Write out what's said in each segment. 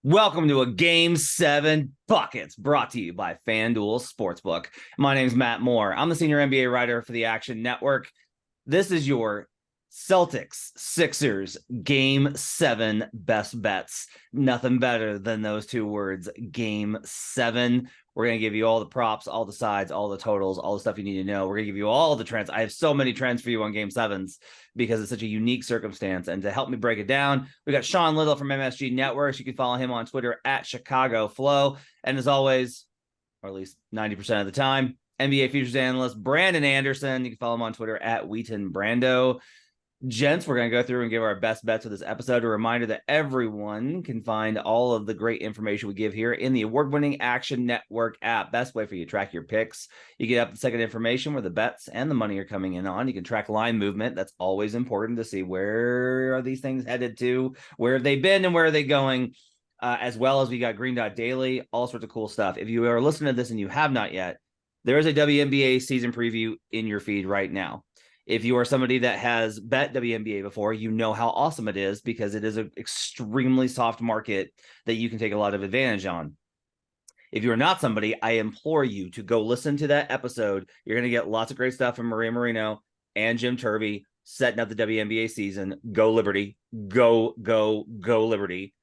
Welcome to a Game 7 Buckets brought to you by FanDuel Sportsbook. My name is Matt Moore. I'm the senior NBA writer for the Action Network. This is your Celtics Sixers Game 7 best bets. Nothing better than those two words, Game 7. We're going to give you all the props, all the sides, all the totals, all the stuff you need to know. We're going to give you all the trends. I have so many trends for you on Game 7s because it's such a unique circumstance. And to help me break it down, we got Sean Little from MSG Networks. You can follow him on Twitter at Chicago Flow. And as always, or at least 90% of the time, NBA futures analyst Brandon Anderson. You can follow him on Twitter at Wheaton Brando. Gents, we're going to go through and give our best bets for this episode. A reminder that everyone can find all of the great information we give here in the award-winning Action Network app. Best way for you to track your picks. You get up the second information where the bets and the money are coming in on. You can track line movement. That's always important to see where are these things headed to, where have they been, and where are they going, as well as we got Green Dot Daily, all sorts of cool stuff. If you are listening to this and you have not yet, there is a WNBA season preview in your feed right now. If you are somebody that has bet WNBA before, you know how awesome it is because it is an extremely soft market that you can take a lot of advantage on. If you're not somebody, I implore you to go listen to that episode. You're going to get lots of great stuff from Maria Marino and Jim Turvey setting up the WNBA season. Go Liberty. Go Liberty.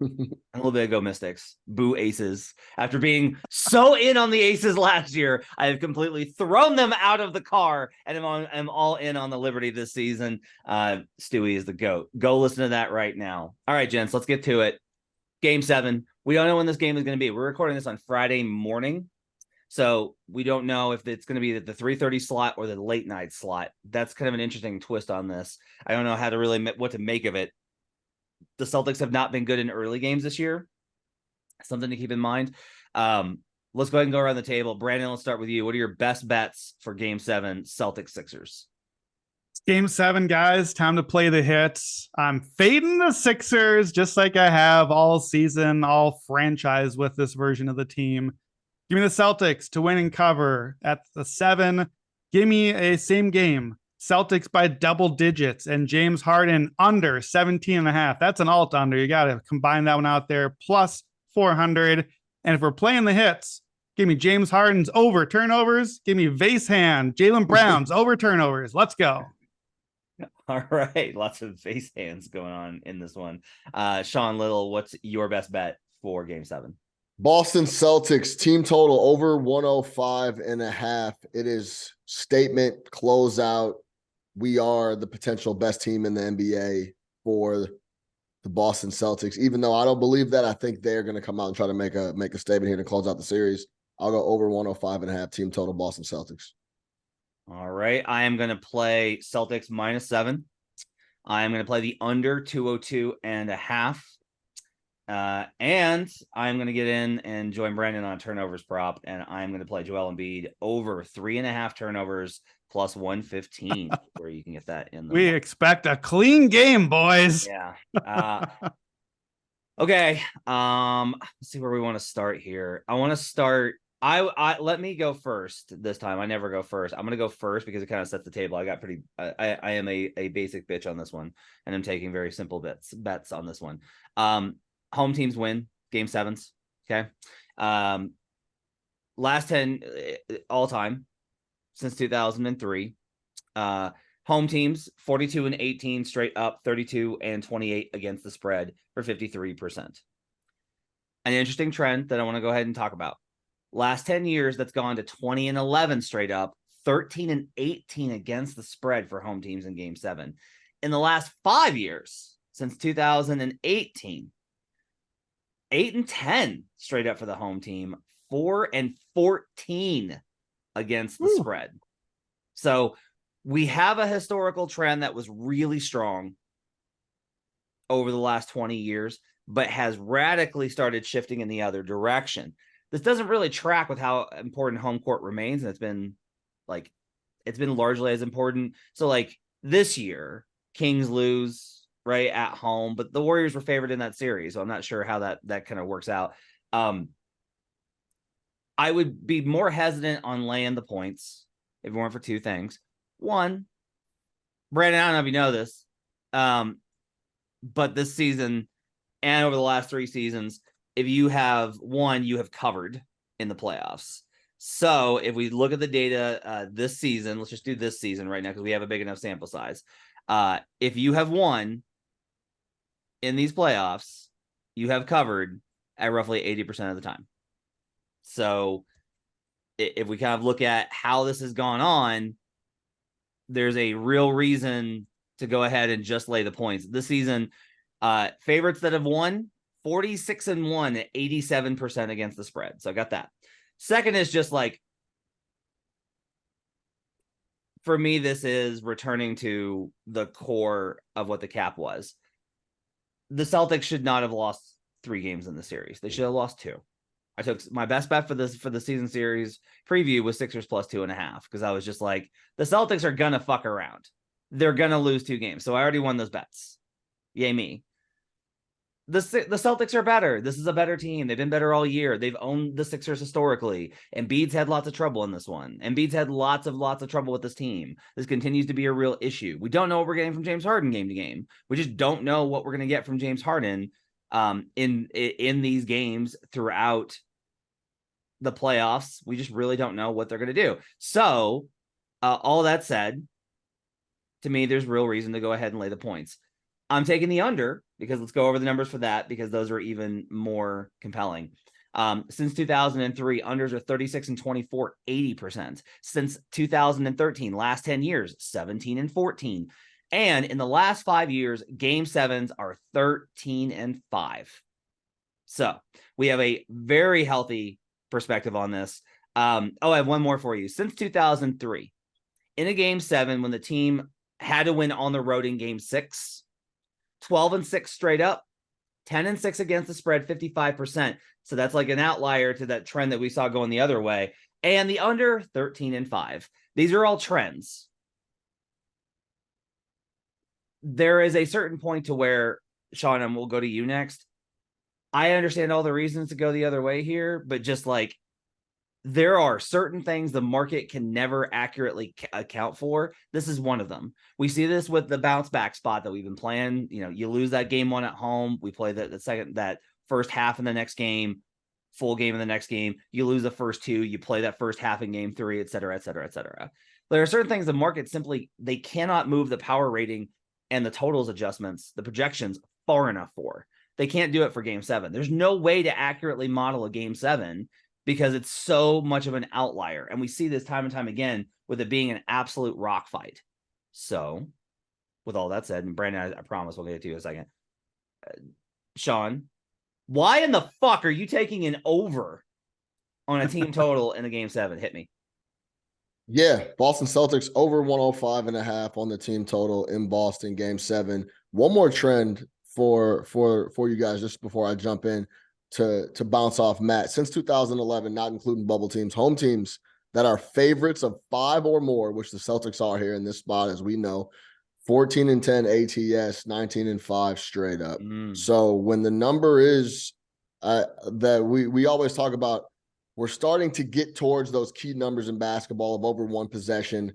A little bit of Go Mystics. Boo Aces. After being so in on the Aces last year, I have completely thrown them out of the car and I'm all in on the Liberty this season. Stewie is the GOAT. Go listen to that right now. All right, gents, let's get to it. Game 7. We don't know when this game is going to be. We're recording this on Friday morning, so we don't know if it's going to be the 3:30 slot or the late night slot. That's kind of an interesting twist on this. I don't know how to really what to make of it. The Celtics have not been good in early games this year. Something to keep in mind. Let's go ahead and go around the table. Brandon, let's start with you. What are your best bets for Game 7 Celtics Sixers? Game 7, guys. Time to play the hits. I'm fading the Sixers just like I have all season, all franchise with this version of the team. Give me the Celtics to win and cover at the 7. Give me a same game. Celtics by double digits and James Harden under 17.5. That's an alt under. You got to combine that one out there. Plus 400. And if we're playing the hits, give me James Harden's over turnovers. Give me Vase Hand, Jaylen Brown's over turnovers. Let's go. All right. Lots of face hands going on in this one. Sean Little, what's your best bet for Game 7? Boston Celtics team total over 105.5. It is statement closeout. We are the potential best team in the NBA for the Boston Celtics. Even though I don't believe that, I think they're going to come out and try to make a statement here to close out the series. I'll go over 105.5 team total Boston Celtics. All right. I am going to play Celtics -7. I am going to play the under 202.5. And I'm going to get in and join Brandon on a turnovers prop. And I'm going to play Joel Embiid over 3.5 turnovers plus 115, where you can get that in. We expect a clean game, boys. Yeah. Okay. Let's see where we want to start here. I want to start. I let me go first this time. I never go first. I'm gonna go first because it kind of sets the table. I am a basic bitch on this one, and I'm taking very simple bets on this one. Home teams win Game 7s. Okay. Last 10 all time since 2003. Home teams 42-18 straight up, 32-28 against the spread for 53%. An interesting trend that I want to go ahead and talk about. Last 10 years, that's gone to 20-11 straight up, 13-18 against the spread for home teams in Game 7. In the last 5 years, since 2018, 8-10 straight up for the home team, 4-14 against the spread. So we have a historical trend that was really strong over the last 20 years, but has radically started shifting in the other direction. This doesn't really track with how important home court remains, and it's been largely as important. So like this year, Kings lose right at home, but the Warriors were favored in that series, so I'm not sure how that kind of works out. I would be more hesitant on laying the points if it weren't for two things. One, Brandon, I don't know if you know this, but this season and over the last 3 seasons, if you have won, you have covered in the playoffs. So if we look at the data this season, let's just do this season right now because we have a big enough sample size. If you have won in these playoffs, you have covered at roughly 80% of the time. So if we kind of look at how this has gone on, there's a real reason to go ahead and just lay the points. This season, favorites that have won 46-1 at 87% against the spread. So I got that. Second is just like, for me, this is returning to the core of what the cap was. The Celtics should not have lost 3 games in the series. They should have lost 2. I took my best bet for the season series preview was Sixers plus 2.5 because I was just like, the Celtics are gonna fuck around. They're gonna lose 2 games. So I already won those bets. Yay me. The Celtics are better. This is a better team. They've been better all year. They've owned the Sixers historically. Embiid's had lots of trouble in this one. Embiid's had lots of trouble with this team. This continues to be a real issue. We don't know what we're getting from James Harden game to game. We just don't know what we're going to get from James Harden in these games throughout the playoffs. We just really don't know what they're going to do. So all that said, to me, there's real reason to go ahead and lay the points. I'm taking the under because let's go over the numbers for that because those are even more compelling. Since 2003, unders are 36-24, 80%. Since 2013, last 10 years, 17-14. And in the last 5 years, game 7s are 13-5. So we have a very healthy perspective on this. I have one more for you. Since 2003, in a game 7, when the team had to win on the road in game 6, 12-6 straight up, 10-6 against the spread, 55%. So that's like an outlier to that trend that we saw going the other way. And the under 13-5. These are all trends. There is a certain point to where, Sean, and we'll go to you next. I understand all the reasons to go the other way here, but just like there are certain things the market can never accurately account for. This is one of them. We see this with the bounce back spot that we've been playing. You know, you lose that game 1 at home. We play that first half in the next game, full game in the next game. You lose the first 2. You play that first half in game 3, et cetera, et cetera, et cetera. There are certain things the market simply, they cannot move the power rating and the totals adjustments, the projections far enough for. They can't do it for game 7. There's no way to accurately model a game 7 because it's so much of an outlier. And we see this time and time again with it being an absolute rock fight. So with all that said, and Brandon, I promise we'll get to you in a second. Sean, why in the fuck are you taking an over on a team total in a game 7? Hit me. Yeah, Boston Celtics over 105.5 on the team total in Boston game 7. One more trend for you guys just before I jump in to bounce off Matt. Since 2011, not including bubble teams, home teams that are favorites of 5 or more, which the Celtics are here in this spot, as we know, 14-10 ATS, 19-5 straight up. So when the number is that we always talk about, we're starting to get towards those key numbers in basketball of over 1 possession.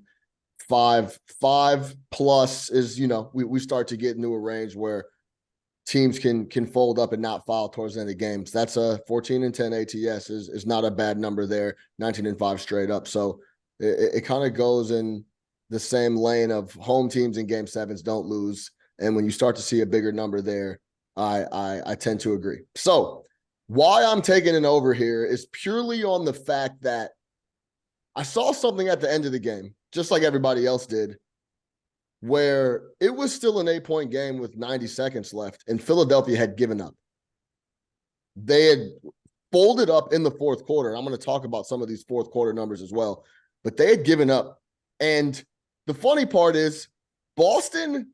5 plus is, you know, we start to get into a range where teams can fold up and not foul towards the end of games. That's a 14-10 ATS is not a bad number there. 19-5 straight up. So it kind of goes in the same lane of home teams in game 7s don't lose. And when you start to see a bigger number there, I tend to agree. So why I'm taking an over here is purely on the fact that I saw something at the end of the game, just like everybody else did, where it was still an 8-point game with 90 seconds left, and Philadelphia had given up. They had folded up in the fourth quarter. I'm going to talk about some of these fourth quarter numbers as well, but they had given up. And the funny part is Boston,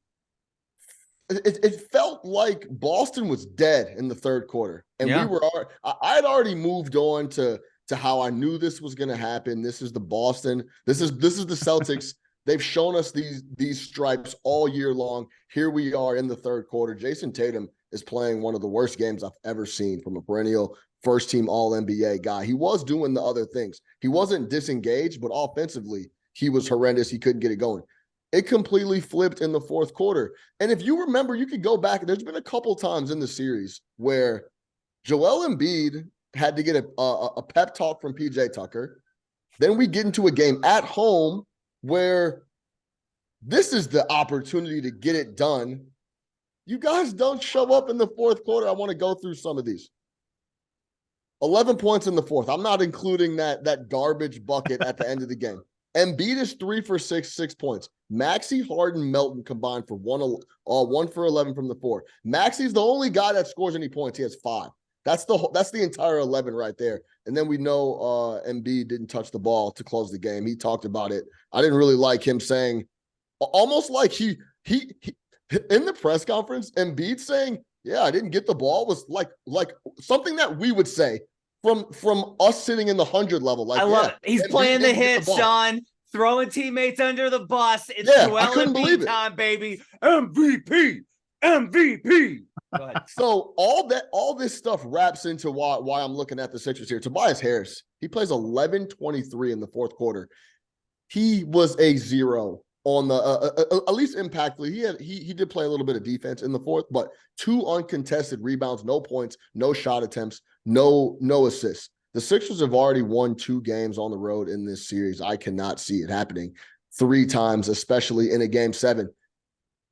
it felt like Boston was dead in the third quarter. And I had already moved on to how I knew this was going to happen. This is the Boston. This is the Celtics. They've shown us these stripes all year long. Here we are in the third quarter. Jason Tatum is playing one of the worst games I've ever seen from a perennial first-team All-NBA guy. He was doing the other things. He wasn't disengaged, but offensively, he was horrendous. He couldn't get it going. It completely flipped in the fourth quarter. And if you remember, you could go back. There's been a couple times in the series where Joel Embiid had to get a pep talk from PJ Tucker. Then we get into a game at home where this is the opportunity to get it done. You guys don't show up in the fourth quarter. I want to go through some of these. 11 points in the fourth. I'm not including that garbage bucket at the end of the game. Embiid is 3 for 6 points. Maxey, Harden, Melton combined for 1 for 11 from the four. Maxey's the only guy that scores any points. He has 5. That's the entire 11 right there. And then we know Embiid didn't touch the ball to close the game. He talked about it. I didn't really like him saying, almost like he in the press conference, Embiid saying, "Yeah, I didn't get the ball," was like something that we would say from us sitting in the 100 level. Like, I love it. He's Embiid playing the didn't get hits, ball. Sean, throwing teammates under the bus. It's Yeah, Joel I couldn't believe Embiid it. time, baby. MVP. Go ahead. So all this stuff wraps into why I'm looking at the Sixers here. Tobias Harris, he plays 11-23 in the fourth quarter. He was a 0 on the at least impactfully. He did play a little bit of defense in the fourth, but 2 uncontested rebounds, no points, no shot attempts, no assists. The Sixers have already won 2 games on the road in this series. I cannot see it happening 3 times, especially in a game 7.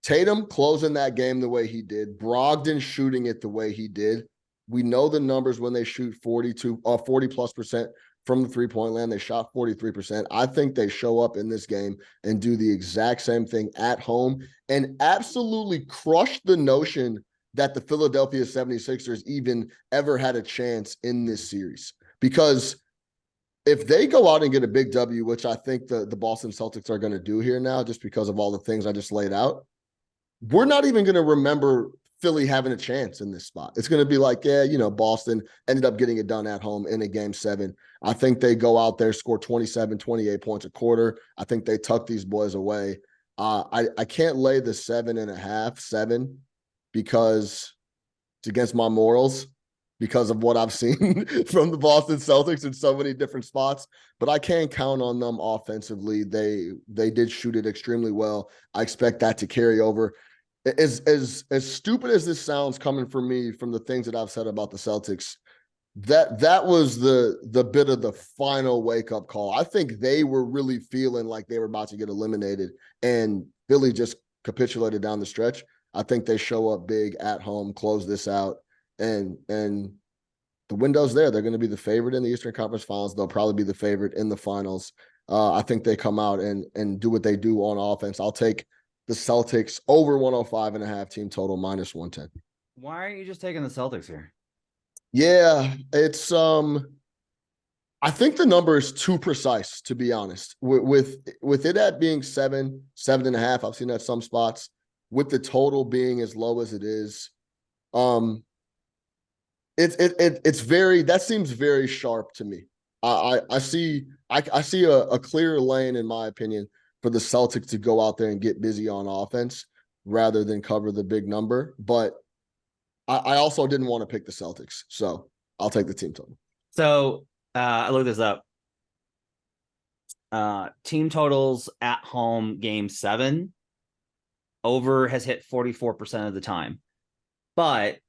Tatum closing that game the way he did, Brogdon shooting it the way he did. We know the numbers when they shoot 40+% from the three-point land. They shot 43%. I think they show up in this game and do the exact same thing at home and absolutely crush the notion that the Philadelphia 76ers even ever had a chance in this series. Because if they go out and get a big W, which I think the Boston Celtics are going to do here now, just because of all the things I just laid out, we're not even going to remember Philly having a chance in this spot. It's going to be like, yeah, Boston ended up getting it done at home in a game 7. I think they go out there, score 27, 28 points a quarter. I think they tuck these boys away. I can't lay the 7.5, 7, because it's against my morals, because of what I've seen from the Boston Celtics in so many different spots. But I can count on them offensively. They did shoot it extremely well. I expect that to carry over. As stupid as this sounds coming from me, from the things that I've said about the Celtics, that was the bit of the final wake-up call. I think they were really feeling like they were about to get eliminated, and Philly just capitulated down the stretch. I think they show up big at home, close this out, and the window's there. They're going to be the favorite in the Eastern Conference Finals. They'll probably be the favorite in the finals. I think they come out and do what they do on offense. I'll take the Celtics over 105.5 team total -110. Why aren't you just taking the Celtics here? Yeah, it's I think the number is too precise, to be honest. With it at being 7.5, I've seen that some spots. With the total being as low as it is, it's very, that seems very sharp to me. I see a clear lane, in my opinion, for the Celtics to go out there and get busy on offense rather than cover the big number. But I also didn't want to pick the Celtics, so I'll take the team total. So I looked this up. Team totals at home game 7. Over has hit 44% of the time. But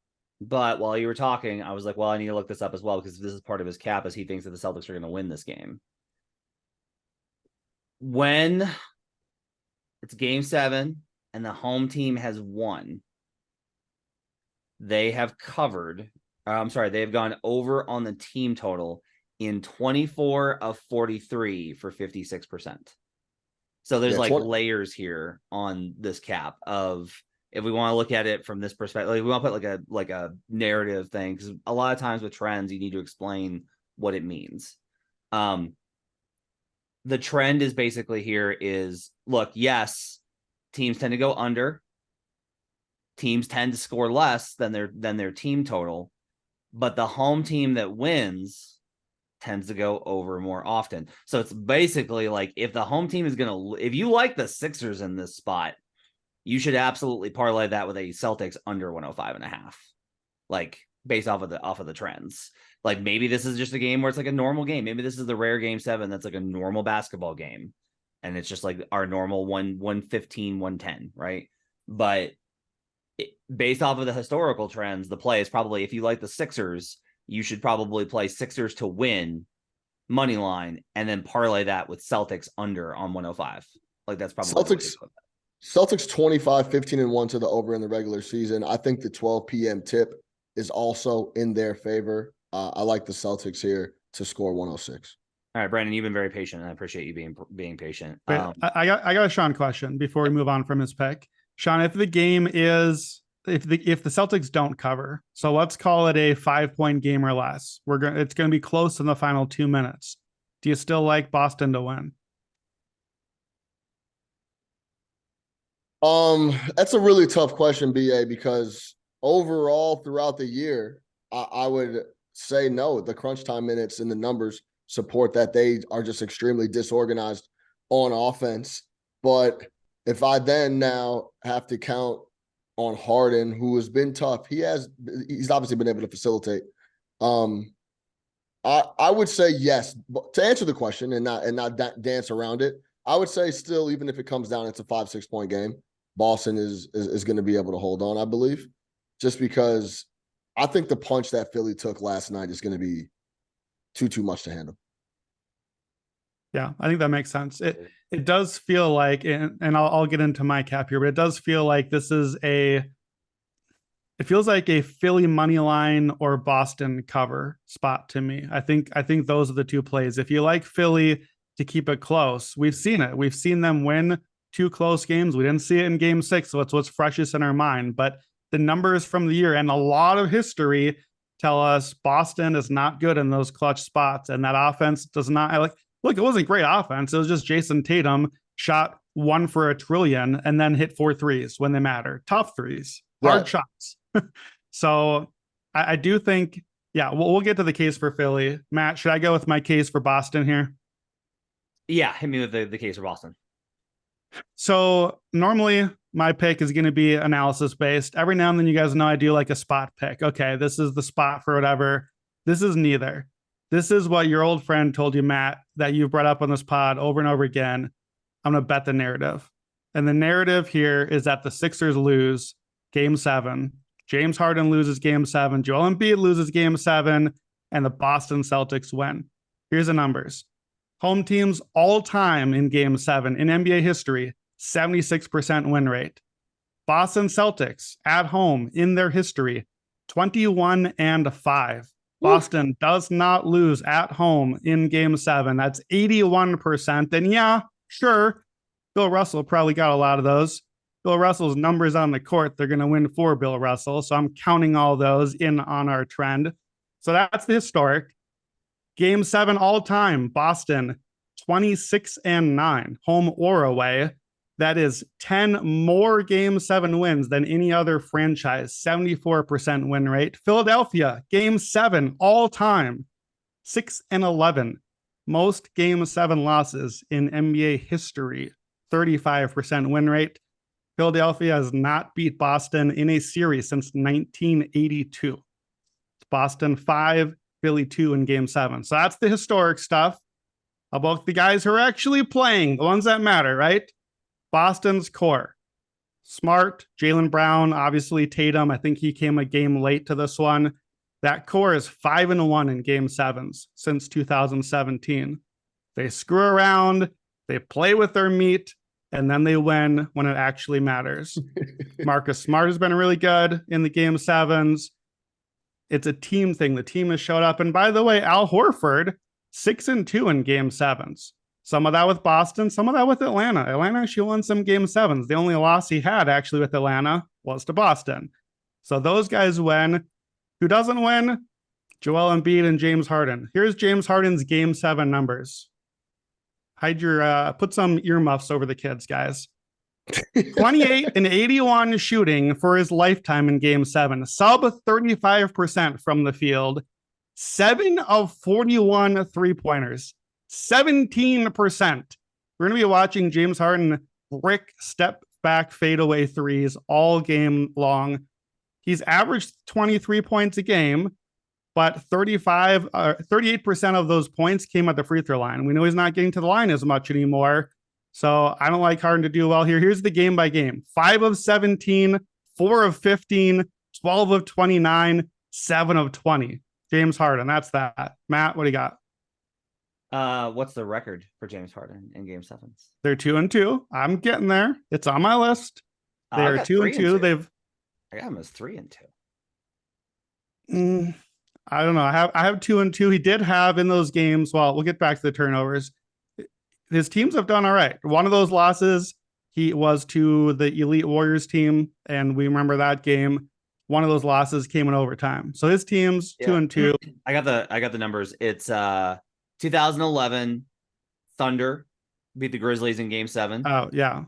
while you were talking, I was like, well, I need to look this up as well, because this is part of his cap, as he thinks that the Celtics are going to win this game. When it's game 7 and the home team has won, they have covered, they've gone over on the team total in 24 of 43 for 56%. So there's layers here on this cap of, if we want to look at it from this perspective, we want to put like a narrative thing, because a lot of times with trends, you need to explain what it means. The trend is basically here is, look, yes, teams tend to go under. Teams tend to score less than their team total, but the home team that wins tends to go over more often. So it's basically like, if the home team is if you like the Sixers in this spot, you should absolutely parlay that with a Celtics under 105.5, like based off of the trends. Like, maybe this is just a game where it's like a normal game. Maybe this is the rare game 7 that's like a normal basketball game, and it's just like our normal 115, 110, right? But based off of the historical trends, the play is probably, if you like the Sixers, you should probably play Sixers to win money line and then parlay that with Celtics under on 105. Like that's probably Celtics 25, 15-1 to the over in the regular season. I think the 12 p.m. tip is also in their favor. I like the Celtics here to score 106. All right, Brandon, you've been very patient, and I appreciate you being patient. I got a Sean question before we move on from his pick. Sean, if the game is if the Celtics don't cover, so let's call it a 5-point game or less, it's going to be close in the final 2 minutes. Do you still like Boston to win? That's a really tough question, BA, because overall throughout the year, I would say no. The crunch time minutes and the numbers support that they are just extremely disorganized on offense. But if I then now have to count on Harden, who has been tough, he's obviously been able to facilitate. I would say yes, but to answer the question and not dance around it, I would say still, even if it comes down, it's a 5-6 point game. Boston is going to be able to hold on, I believe, just because I think the punch that Philly took last night is going to be too much to handle. Yeah, I think that makes sense. It does feel like, and I'll get into my cap here, but it does feel like it feels like a Philly money line or Boston cover spot to me. I think those are the two plays. If you like Philly to keep it close, we've seen it. We've seen them win 2 close games. We didn't see it in game 6, so it's what's freshest in our mind. But the numbers from the year and a lot of history tell us Boston is not good in those clutch spots, and that offense does not look, it wasn't great offense. It was just Jason Tatum shot 1 for a trillion and then hit 4 threes when they matter. Tough threes, hard shots. So I do think, yeah, we'll get to the case for Philly. Matt, should I go with my case for Boston here? Yeah, hit me with the case for Boston. So normally my pick is going to be analysis based. Every now and then, you guys know I do like a spot pick. Okay, this is the spot for whatever. This is neither. This is what your old friend told you, Matt, that you've brought up on this pod over and over again. I'm going to bet the narrative. And the narrative here is that the Sixers lose game 7. James Harden loses game 7. Joel Embiid loses game 7. And the Boston Celtics win. Here's the numbers. Home teams all time in game 7 in NBA history, 76% win rate. Boston Celtics at home in their history, 21-5. Boston does not lose at home in game 7. That's 81%. And yeah, sure, Bill Russell probably got a lot of those. Bill Russell's numbers on the court, they're going to win for Bill Russell. So I'm counting all those in on our trend. So that's the historic. Game 7 all time, Boston, 26-9, home or away. That is 10 more game 7 wins than any other franchise, 74% win rate. Philadelphia, game 7 all time, 6-11, most game 7 losses in NBA history, 35% win rate. Philadelphia has not beat Boston in a series since 1982. Boston 5, Philly 2 in game 7. So that's the historic stuff about the guys who are actually playing, the ones that matter, right? Boston's core. Smart, Jaylen Brown, obviously Tatum. I think he came a game late to this one. That core is 5-1 in game 7s since 2017. They screw around, they play with their meat, and then they win when it actually matters. Marcus Smart has been really good in the game 7s. It's a team thing. The team has showed up. And by the way, Al Horford, 6-2 in game 7s. Some of that with Boston, some of that with Atlanta. Atlanta actually won some game 7s. The only loss he had actually with Atlanta was to Boston. So those guys win. Who doesn't win? Joel Embiid and James Harden. Here's James Harden's game 7 numbers. Hide your, put some earmuffs over the kids, guys. 28-81 shooting for his lifetime in game 7. Sub 35% from the field. 7 of 41 3-pointers. 17%. We're going to be watching James Harden brick step back fadeaway threes all game long. He's averaged 23 points a game, but 38% of those points came at the free throw line. We know he's not getting to the line as much anymore. So I don't like Harden to do well here. Here's the game by game. 5 of 17, 4 of 15, 12 of 29, 7 of 20. James Harden. That's that. Matt, what do you got? What's the record for James Harden in Game 7s? They're 2-2. I'm getting there. It's on my list. They I are got 2-2. I got him as 3-2. I don't know. I have 2-2. He did have in those games. Well, we'll get back to the turnovers. His teams have done all right. One of those losses, he was to the Elite Warriors team, and we remember that game. One of those losses came in overtime. So his team's 2-2. I got the numbers. It's 2011 Thunder beat the Grizzlies in Game 7. Oh yeah.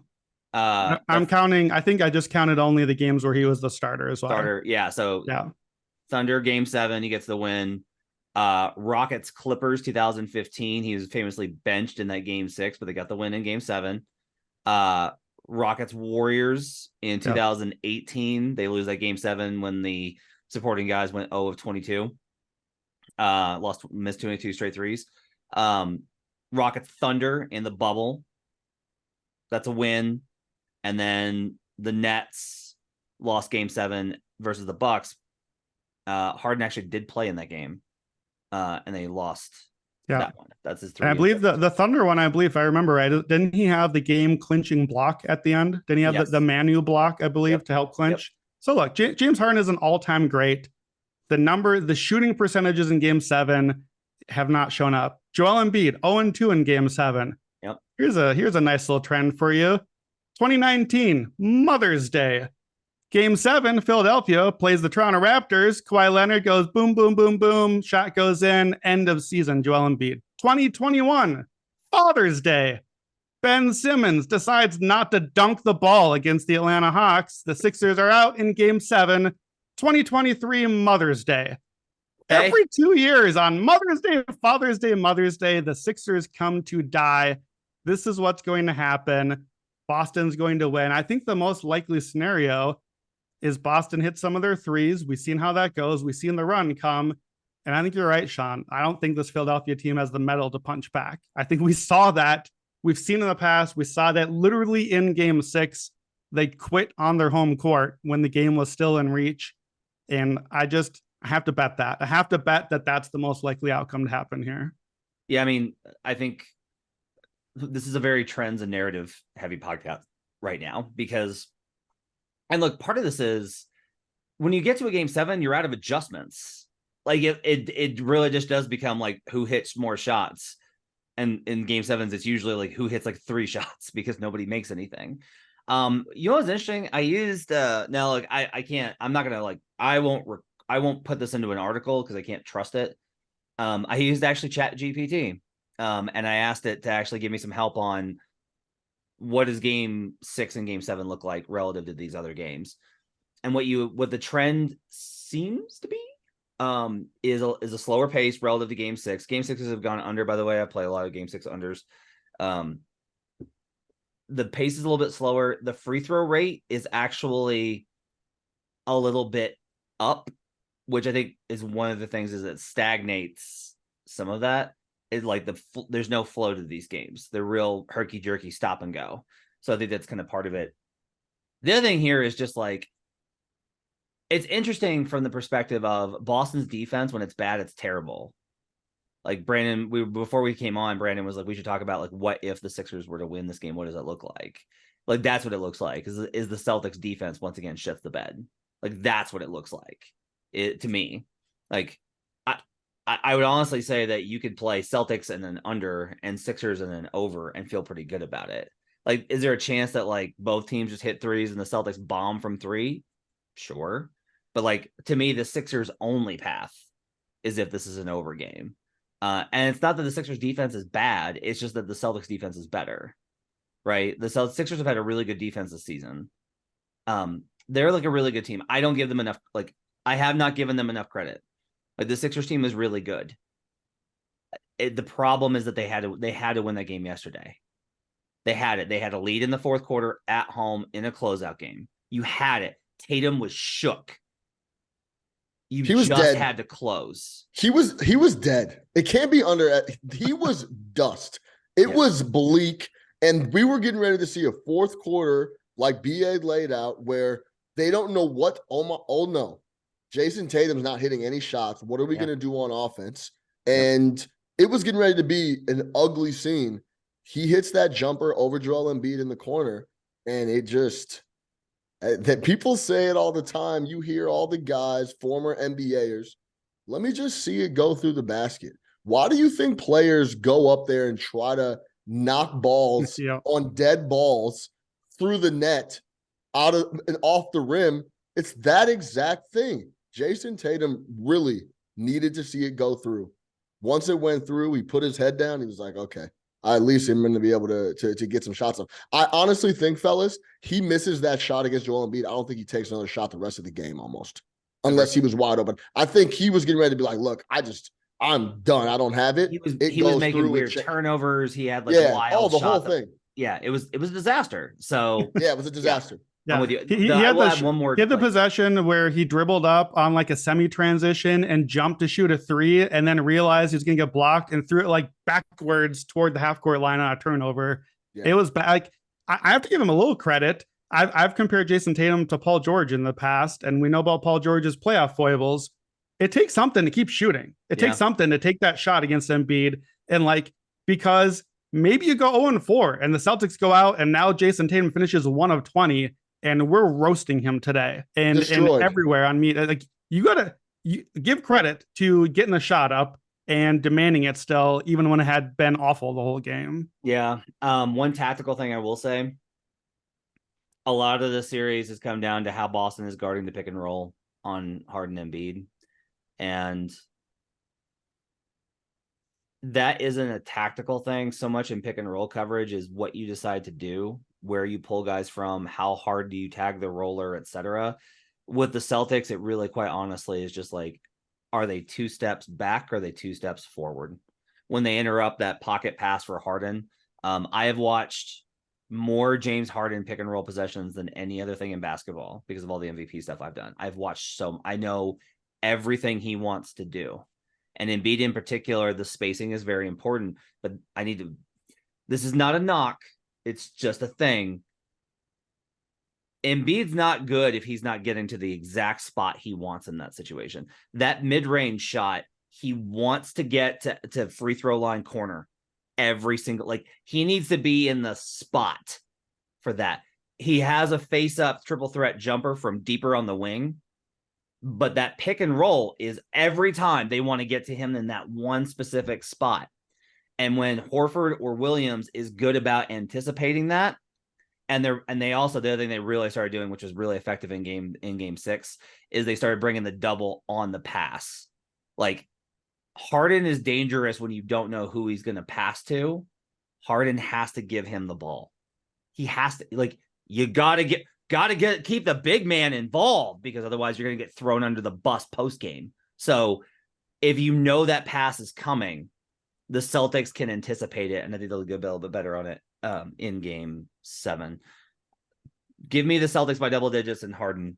I'm counting. I think I just counted only the games where he was the starter as well. Starter, yeah. So yeah. Thunder Game 7, he gets the win. Rockets Clippers 2015. He was famously benched in that Game 6, but they got the win in Game 7. Rockets Warriors in 2018. They lose that Game 7 when the supporting guys went 0 of 22. Missed 22 straight threes. Rockets Thunder in the bubble. That's a win. And then the Nets lost Game 7 versus the Bucks. Harden actually did play in that game. And they lost that one. That's his 3. And I believe the Thunder one, if I remember right, didn't he have the game clinching block at the end? Didn't he have the Manu block, I believe, to help clinch? So look, James Harden is an all-time great. The shooting percentages in Game 7 have not shown up. Joel Embiid, 0-2 in Game 7. Yep. Here's a nice little trend for you. 2019, Mother's Day. Game 7, Philadelphia plays the Toronto Raptors. Kawhi Leonard goes boom, boom, boom, boom. Shot goes in. End of season, Joel Embiid. 2021, Father's Day. Ben Simmons decides not to dunk the ball against the Atlanta Hawks. The Sixers are out in Game 7. 2023, Mother's Day. Okay. Every 2 years on Mother's Day, Father's Day, Mother's Day, the Sixers come to die. This is what's going to happen. Boston's going to win. I think the most likely scenario is Boston hits some of their threes. We've seen how that goes. We've seen the run come. And I think you're right, Sean. I don't think this Philadelphia team has the mettle to punch back. I think we saw that. We've seen in the past. We saw that literally in Game 6. They quit on their home court when the game was still in reach. And I have to bet that. I have to bet that that's the most likely outcome to happen here. Yeah, I mean, I think this is a very trends and narrative heavy podcast right now because, and look, part of this is when you get to a Game 7, you're out of adjustments. Like it really just does become like who hits more shots. And in Game 7s, it's usually like who hits like 3 shots because nobody makes anything. You know what's interesting? I used now like I can't, I'm not gonna like I won't put this into an article because I can't trust it. I used actually Chat GPT. And I asked it to actually give me some help on what does Game 6 and Game 7 look like relative to these other games. And what the trend seems to be is a slower pace relative to Game 6. Game 6s have gone under, by the way. I play a lot of Game 6 unders. The pace is a little bit slower. The free throw rate is actually a little bit up, which I think is one of the things is it stagnates some of that. It's like there's no flow to these games. They're real herky jerky stop and go. So I think that's kind of part of it. The other thing here is just like, it's interesting from the perspective of Boston's defense. When it's bad, it's terrible. Like Brandon, before we came on, Brandon was like, we should talk about like, what if the Sixers were to win this game? What does it look like? Like, that's what it looks like. Is the Celtics defense once again shits the bed? Like, that's what it looks like. To me, like, I would honestly say that you could play Celtics and then under and Sixers and then over and feel pretty good about it. Like, is there a chance that like both teams just hit threes and the Celtics bomb from 3? Sure. But like, to me, the Sixers only path is if this is an over game. And it's not that the Sixers defense is bad. It's just that the Celtics defense is better, right? The Sixers have had a really good defense this season. They're like a really good team. I don't give them enough. Like, I have not given them enough credit. Like, the Sixers team is really good. The problem is that they had to win that game yesterday. They had it. They had a lead in the fourth quarter at home in a closeout game. You had it. Tatum was shook. He just dead. Had to close. He was dead. It can't be under. He was dust. It was bleak. And we were getting ready to see a fourth quarter like BA laid out where they don't know what, oh no, Jason Tatum's not hitting any shots. What are we going to do on offense? And it was getting ready to be an ugly scene. He hits that jumper over Joel Embiid in the corner, and it just that people say it all the time. You hear all the guys, former NBAers, let me just see it go through the basket. Why do you think players go up there and try to knock balls on dead balls through the net out of and off the rim? It's that exact thing. Jason Tatum really needed to see it go through. Once it went through, he put his head down. He was like, okay, I at least am going to be able to get some shots up. I honestly think, fellas, he misses that shot against Joel Embiid. I don't think he takes another shot the rest of the game almost, unless he was wide open. I think he was getting ready to be like, look, I'm done. I don't have it. He was making weird turnovers. He had wild the whole thing. Yeah, it was a disaster. So yeah, it was a disaster. Yeah. I'm with you. He had the possession where he dribbled up on like a semi-transition and jumped to shoot a three and then realized he was going to get blocked and threw it like backwards toward the half-court line on a turnover. Yeah. It was bad. Like, I have to give him a little credit. I've compared Jason Tatum to Paul George in the past, and we know about Paul George's playoff foibles. It takes something to keep shooting. It takes something to take that shot against Embiid. And because maybe you go 0-4 and the Celtics go out and now Jason Tatum finishes 1 of 20 and we're roasting him today and everywhere on me. Like, you gotta give credit to getting the shot up and demanding it still, even when it had been awful the whole game. Yeah. One tactical thing I will say, a lot of the series has come down to how Boston is guarding the pick and roll on Harden and Embiid. And that isn't a tactical thing so much in pick and roll coverage is what you decide to do, where you pull guys from, how hard do you tag the roller, etc. With the Celtics, it really quite honestly is just like, are they 2 steps back or are they 2 steps forward? When they interrupt that pocket pass for Harden, I have watched more James Harden pick and roll possessions than any other thing in basketball because of all the MVP stuff I've done. I've watched I know everything he wants to do. And Embiid in particular, the spacing is very important, but this is not a knock. It's just a thing. Embiid's not good if he's not getting to the exact spot he wants in that situation. That mid-range shot, he wants to get to free throw line corner every single, he needs to be in the spot for that. He has a face-up triple threat jumper from deeper on the wing, but that pick and roll is every time they want to get to him in that one specific spot. And when Horford or Williams is good about anticipating that, and they also, the other thing they really started doing, which was really effective in game 6, is they started bringing the double on the pass. Like, Harden is dangerous when you don't know who he's going to pass to. Harden has to give him the ball. He has to, you got to keep the big man involved, because otherwise you're going to get thrown under the bus post game. So if you know that pass is coming, the Celtics can anticipate it, and I think they'll get a little bit better on it in game 7. Give me the Celtics by double digits and Harden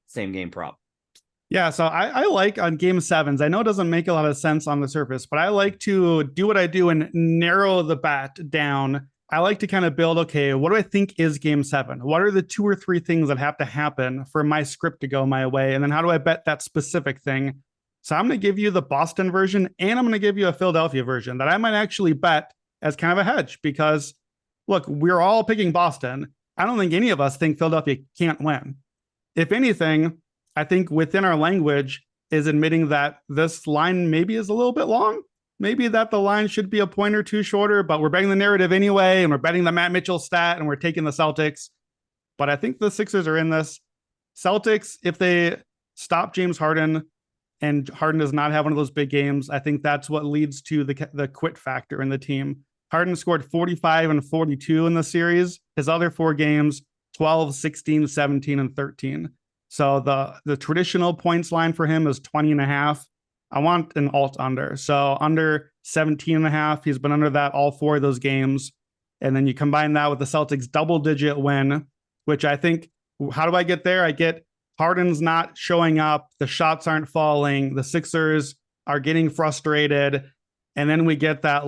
same game prop. Yeah, so I like on game 7s. I know it doesn't make a lot of sense on the surface, but I like to do what I do and narrow the bet down. I like to kind of build, okay, what do I think is game 7? What are the 2 or 3 things that have to happen for my script to go my way? And then how do I bet that specific thing? So I'm going to give you the Boston version, and I'm going to give you a Philadelphia version that I might actually bet as kind of a hedge, because look, we're all picking Boston. I don't think any of us think Philadelphia can't win. If anything, I think within our language is admitting that this line maybe is a little bit long. Maybe that the line should be a point or 2 shorter, but we're betting the narrative anyway, and we're betting the Matt Mitchell stat, and we're taking the Celtics. But I think the Sixers are in this. Celtics, if they stop James Harden, and Harden does not have one of those big games, I think that's what leads to the quit factor in the team. Harden scored 45 and 42 in the series. His other 4 games, 12, 16, 17, and 13. So the traditional points line for him is 20.5. I want an alt under. So under 17.5. He's been under that all 4 of those games. And then you combine that with the Celtics double-digit win, which I think, how do I get there? I get Harden's not showing up. The shots aren't falling. The Sixers are getting frustrated. And then we get that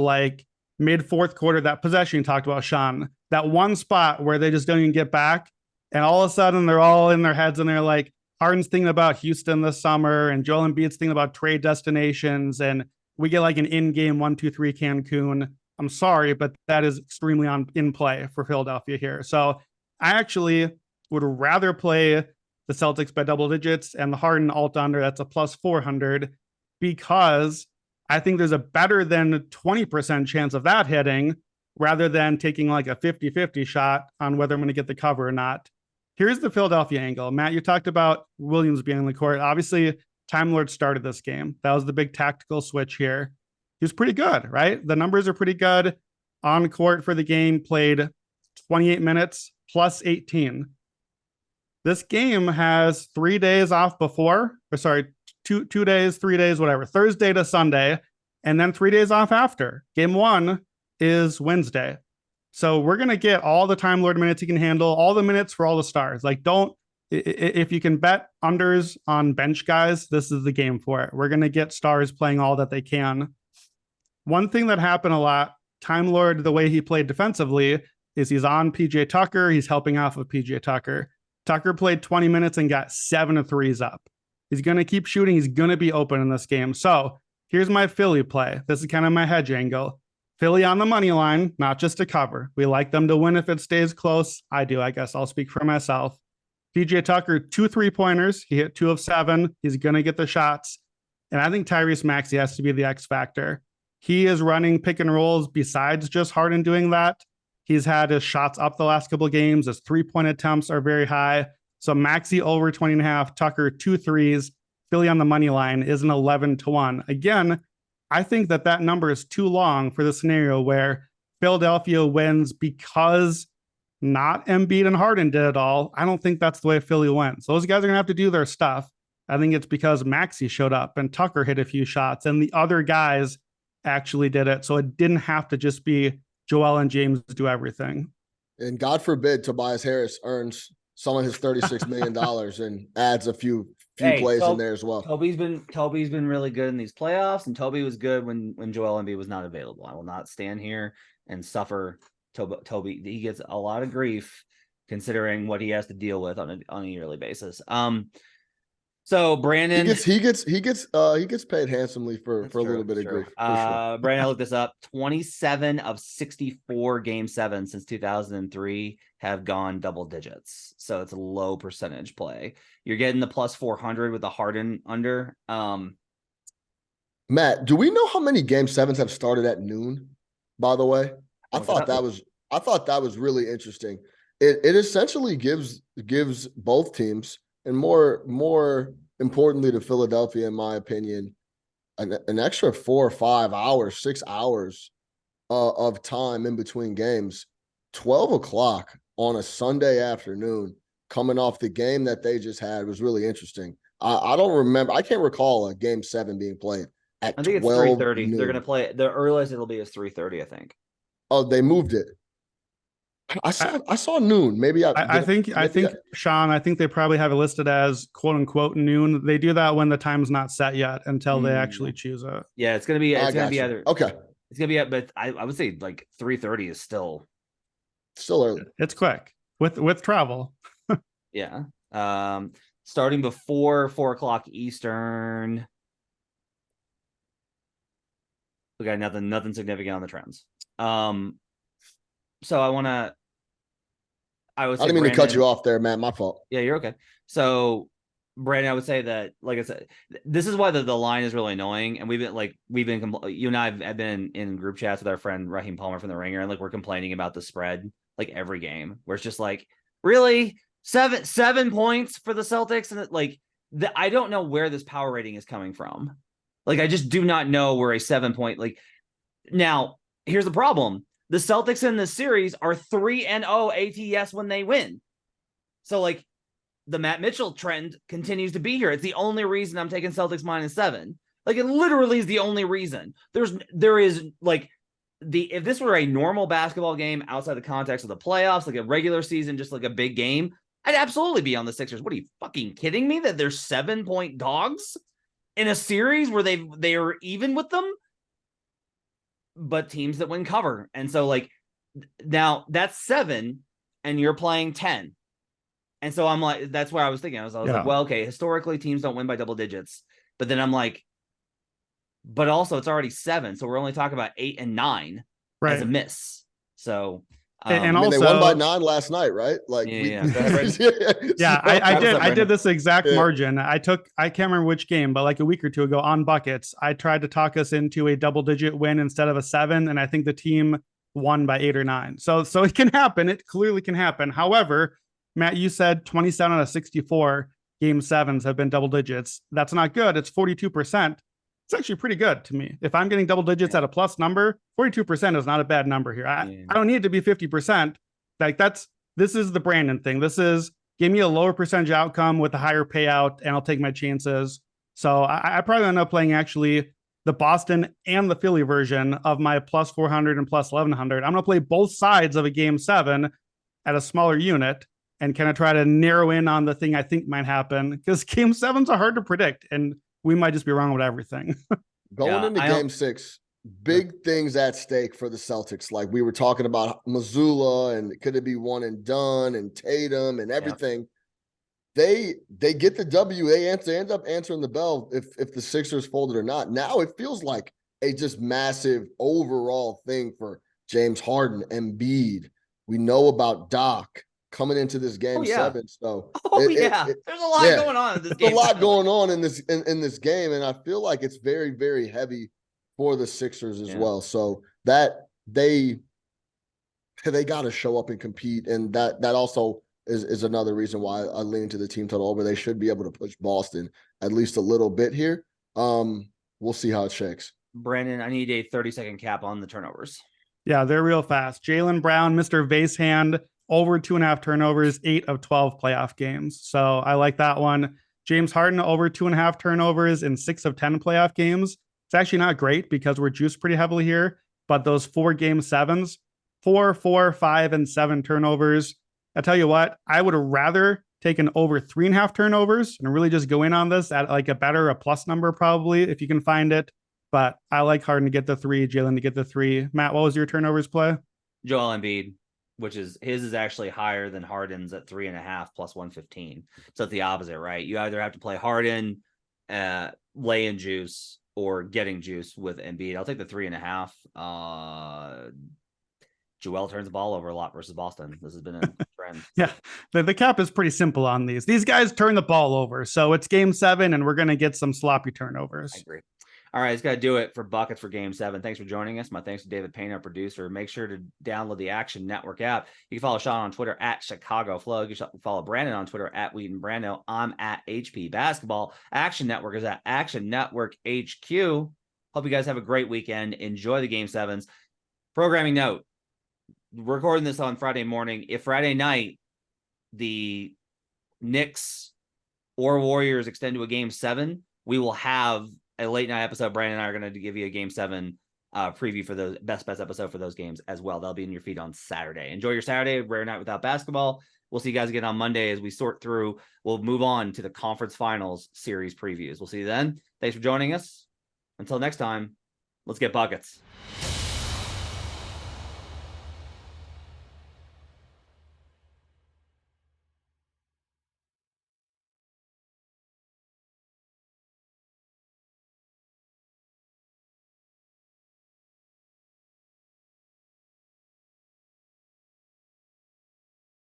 mid fourth quarter, that possession you talked about, Sean, that one spot where they just don't even get back. And all of a sudden they're all in their heads and they're like, Harden's thinking about Houston this summer and Joel Embiid's thinking about trade destinations. And we get like an in-game 1-2-3 Cancun. I'm sorry, but that is extremely in play for Philadelphia here. So I actually would rather play the Celtics by double digits and the Harden alt under, that's a plus 400, because I think there's a better than 20% chance of that hitting rather than taking like a 50-50 shot on whether I'm going to get the cover or not. Here's the Philadelphia angle. Matt, you talked about Williams being on the court. Obviously, Time Lord started this game. That was the big tactical switch here. He was pretty good, right? The numbers are pretty good. On court for the game, played 28 minutes plus 18. This game has 3 days off before, or sorry, two days, 3 days, whatever, Thursday to Sunday, and then 3 days off after. Game 1 is Wednesday. So we're going to get all the Time Lord minutes he can handle, all the minutes for all the stars. Like, if you can bet unders on bench guys, this is the game for it. We're going to get stars playing all that they can. One thing that happened a lot, Time Lord, the way he played defensively, is he's on PJ Tucker. He's helping off of PJ Tucker. Tucker played 20 minutes and got 7 threes up. He's going to keep shooting. He's going to be open in this game. So here's my Philly play. This is kind of my hedge angle. Philly on the money line, not just to cover. We like them to win if it stays close. I do. I guess I'll speak for myself. PJ Tucker, 2 3-pointers. He hit 2 of 7. He's going to get the shots. And I think Tyrese Maxey has to be the X factor. He is running pick and rolls besides just Harden doing that. He's had his shots up the last couple of games. His 3-point attempts are very high. So Maxey over 20.5, Tucker 2 threes. Philly on the money line is an 11-1. Again, I think that number is too long for the scenario where Philadelphia wins because not Embiid and Harden did it all. I don't think that's the way Philly went. So those guys are going to have to do their stuff. I think it's because Maxey showed up and Tucker hit a few shots and the other guys actually did it. So it didn't have to just be Joel and James do everything. And God forbid Tobias Harris earns some of his $36 million and adds a few plays in there as well. Toby's been really good in these playoffs, and Toby was good when Joel Embiid was not available. I will not stand here and suffer Toby. He gets a lot of grief considering what he has to deal with on a yearly basis. So Brandon, he gets paid handsomely for a little bit of grief. Sure. Brandon, I looked this up. 27 of 64 Game 7 since 2003 have gone double digits. So it's a low percentage play. You're getting the plus 400 with the Harden under. Matt, do we know how many Game 7s have started at noon? By the way, I thought that was really interesting. It essentially gives both teams, and more importantly to Philadelphia, in my opinion, an extra 4 or 5 hours, 6 hours of time in between games. 12 o'clock on a Sunday afternoon, coming off the game that they just had, was really interesting. I don't remember. I can't recall a Game 7 being played at 12. I think it's 3:30. Noon. They're going to play it. The earliest it'll be is 3:30, I think. Oh, they moved it. I saw noon. Maybe I think Sean, I think they probably have it listed as quote unquote noon. They do that when the time's not set yet until they actually choose it. Yeah, it's gonna be either okay. It's gonna be but I would say like 3:30 is still early. It's quick with travel. Yeah. Starting before 4 o'clock Eastern. We got nothing significant on the trends. So I didn't mean to cut you off there, Matt. My fault. Yeah, you're okay. So, Brandon, I would say that, like I said, this is why the line is really annoying. And you and I have been in group chats with our friend Raheem Palmer from The Ringer, and like we're complaining about the spread like every game, where it's just like, really 7 points for the Celtics, and I don't know where this power rating is coming from. Like, I just do not know where a 7 point. Like, now here's the problem. The Celtics in this series are 3-0 ATS when they win. So, like, the Matt Mitchell trend continues to be here. It's the only reason I'm taking Celtics -7. Like, it literally is the only reason. There is like if this were a normal basketball game outside the context of the playoffs, like a regular season, just like a big game, I'd absolutely be on the Sixers. What are you fucking kidding me? That they're 7-point dogs in a series where they are even with them? but teams that win cover. And so like now that's 7 and you're playing 10. And so I'm like, that's where I was thinking. I was like, well, okay, historically teams don't win by double digits. But then I'm like, but also it's already 7. So we're only talking about 8 and 9 as a miss. So and I mean, also, they won by 9 last night, right? Like, Go ahead, yeah, I did this exact margin. I can't remember which game, but like a week or two ago on buckets, I tried to talk us into a double digit win instead of a 7. And I think the team won by 8 or 9. So it can happen. It clearly can happen. However, Matt, you said 27 out of 64 game 7s have been double digits. That's not good. It's 42%. It's actually pretty good to me. If I'm getting double digits at a plus number, 42% is not a bad number here. I don't need it to be 50%. Like this is the Brandon thing. This is give me a lower percentage outcome with a higher payout and I'll take my chances. So I probably end up playing actually the Boston and the Philly version of my plus 400 and plus 1100. I'm going to play both sides of a game 7 at a smaller unit and kind of try to narrow in on the thing I think might happen because game 7s are hard to predict and we might just be wrong with everything. Going into game 6, big things at stake for the Celtics. Like we were talking about Missoula and could it be one and done and Tatum and everything. They get the W. They end up answering the bell if the Sixers folded or not. Now it feels like a just massive overall thing for James Harden, Embiid. We know about Doc coming into this game 7. So there's a lot going on in this game. There's a lot going on in this game, and I feel like it's very, very heavy for the Sixers as well. So that they got to show up and compete, and that also is another reason why I lean to the team total over. They should be able to push Boston at least a little bit here. We'll see how it shakes. Brandon, I need a 30-second cap on the turnovers. Yeah, they're real fast. Jaylen Brown, Mr. Vase Hand, over 2.5 turnovers, 8 of 12 playoff games. So I like that one. James Harden, over 2.5 turnovers in 6 of 10 playoff games. It's actually not great because we're juiced pretty heavily here, but those 4 game 7s, 4, 4, 5, and 7 turnovers. I tell you what, I would rather take an over 3.5 turnovers and really just go in on this at like a plus number probably if you can find it. But I like Harden to get the 3, Jaylen to get the 3. Matt, what was your turnovers play? Joel Embiid, which is his is actually higher than Harden's at 3.5 plus 115. So it's the opposite, right? You either have to play Harden, laying juice, or getting juice with Embiid. I'll take the 3.5. Joel turns the ball over a lot versus Boston. This has been a trend. Yeah, the cap is pretty simple on these. These guys turn the ball over. So it's game 7, and we're going to get some sloppy turnovers. I agree. All right, it's got to do it for Buckets for Game 7. Thanks for joining us. My thanks to David Payne, our producer. Make sure to download the Action Network app. You can follow Sean on Twitter at Chicago Flow. You can follow Brandon on Twitter at Wheaton Brando. I'm at HP Basketball. Action Network is at Action Network HQ. Hope you guys have a great weekend. Enjoy the Game 7s. Programming note, recording this on Friday morning. If Friday night the Knicks or Warriors extend to a Game 7, we will have a late night episode. Brandon and I are going to give you a Game 7 preview for the best episode for those games as well. That'll be in your feed on Saturday. Enjoy your Saturday, rare night without basketball. We'll see you guys again on Monday as we sort through. We'll move on to the conference finals series previews. We'll see you then. Thanks for joining us. Until next time, let's get buckets.